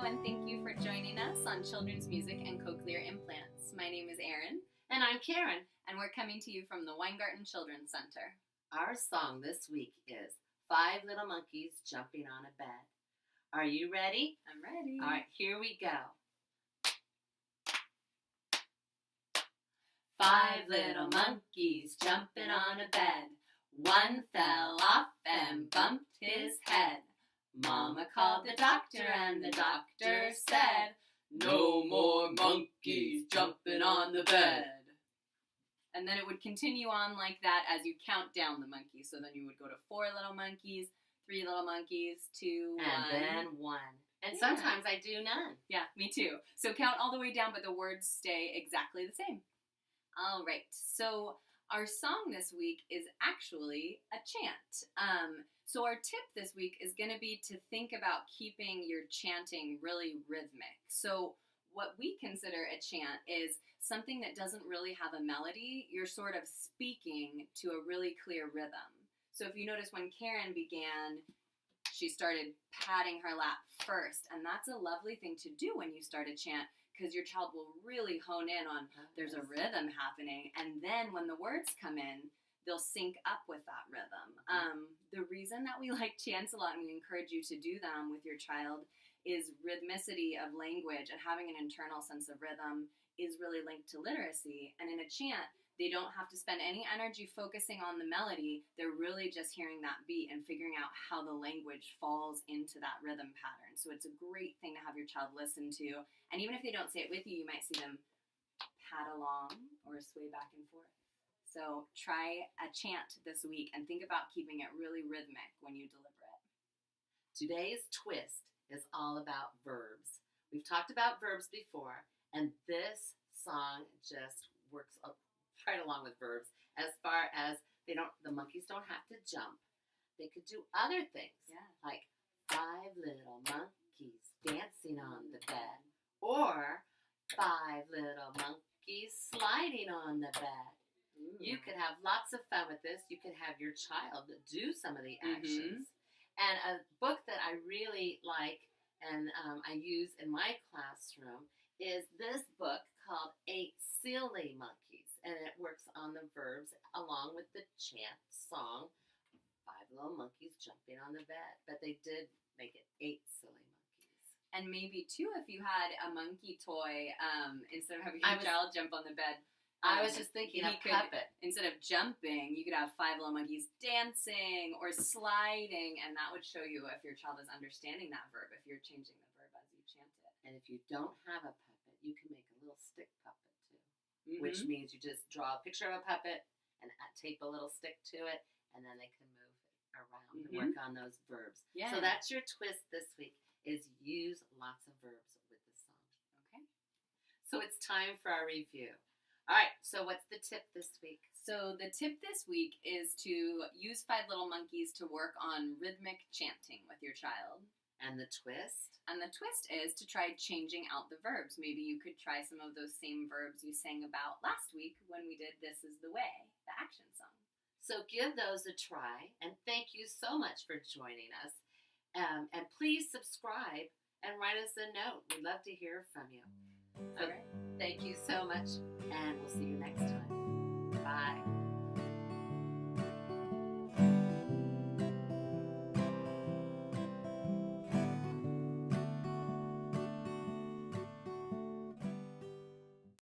and thank you for joining us on Children's Music and Cochlear Implants. My name is Erin. And I'm Karen. And we're coming to you from the Weingarten Children's Center. Our song this week is 5 Little Monkeys Jumping on a Bed. Are you ready? I'm ready. All right, here we go. 5 little monkeys jumping on a bed. One fell off and bumped his head. Mama called the doctor and the doctor said, "No more monkeys jumping on the bed." And then it would continue on like that as you count down the monkeys. So then you would go to 4 little monkeys, 3 little monkeys, 2, 1. And then 1. And sometimes I do none. Yeah, me too. So count all the way down, but the words stay exactly the same. All right. So our song this week is actually a chant. So our tip this week is going to be to think about keeping your chanting really rhythmic. So what we consider a chant is something that doesn't really have a melody. You're sort of speaking to a really clear rhythm. So if you notice when Karen began, she started patting her lap first. And that's a lovely thing to do when you start a chant, because your child will really hone in on there's a rhythm happening. And then when the words come in, they'll sync up with that rhythm. The reason that we like chants a lot and we encourage you to do them with your child is rhythmicity of language and having an internal sense of rhythm is really linked to literacy. And in a chant, they don't have to spend any energy focusing on the melody. They're really just hearing that beat and figuring out how the language falls into that rhythm pattern. So it's a great thing to have your child listen to. And even if they don't say it with you, you might see them pat along or sway back and forth. So try a chant this week and think about keeping it really rhythmic when you deliver it. Today's twist is all about verbs. We've talked about verbs before, and this song just works up right along with verbs as far as the monkeys don't have to jump. They could do other things, like 5 little monkeys dancing on the bed, or 5 little monkeys sliding on the bed. Ooh. You could have lots of fun with this. You could have your child do some of the actions. And a book that I really like and I use in my classroom is this book called 8 Silly Monkeys. And it works on the verbs along with the chant song, 5 little monkeys jumping on the bed. But they did make it 8 silly monkeys. And maybe, too, if you had a monkey toy, instead of having your child jump on the bed, I was just thinking a puppet. Instead of jumping, you could have 5 little monkeys dancing or sliding, and that would show you if your child is understanding that verb, if you're changing the verb as you chant it. And if you don't have a puppet, you can make a little stick puppet, too, which means you just draw a picture of a puppet and tape a little stick to it, and then they can move it around and work on those verbs. Yeah. So that's your twist this week, is use lots of verbs with the song. Okay. So it's time for our review. All right, so what's the tip this week? So the tip this week is to use 5 little monkeys to work on rhythmic chanting with your child. And the twist? And the twist is to try changing out the verbs. Maybe you could try some of those same verbs you sang about last week when we did This Is the Way, the action song. So give those a try, and thank you so much for joining us. And please subscribe and write us a note. We'd love to hear from you. So, thank you so much.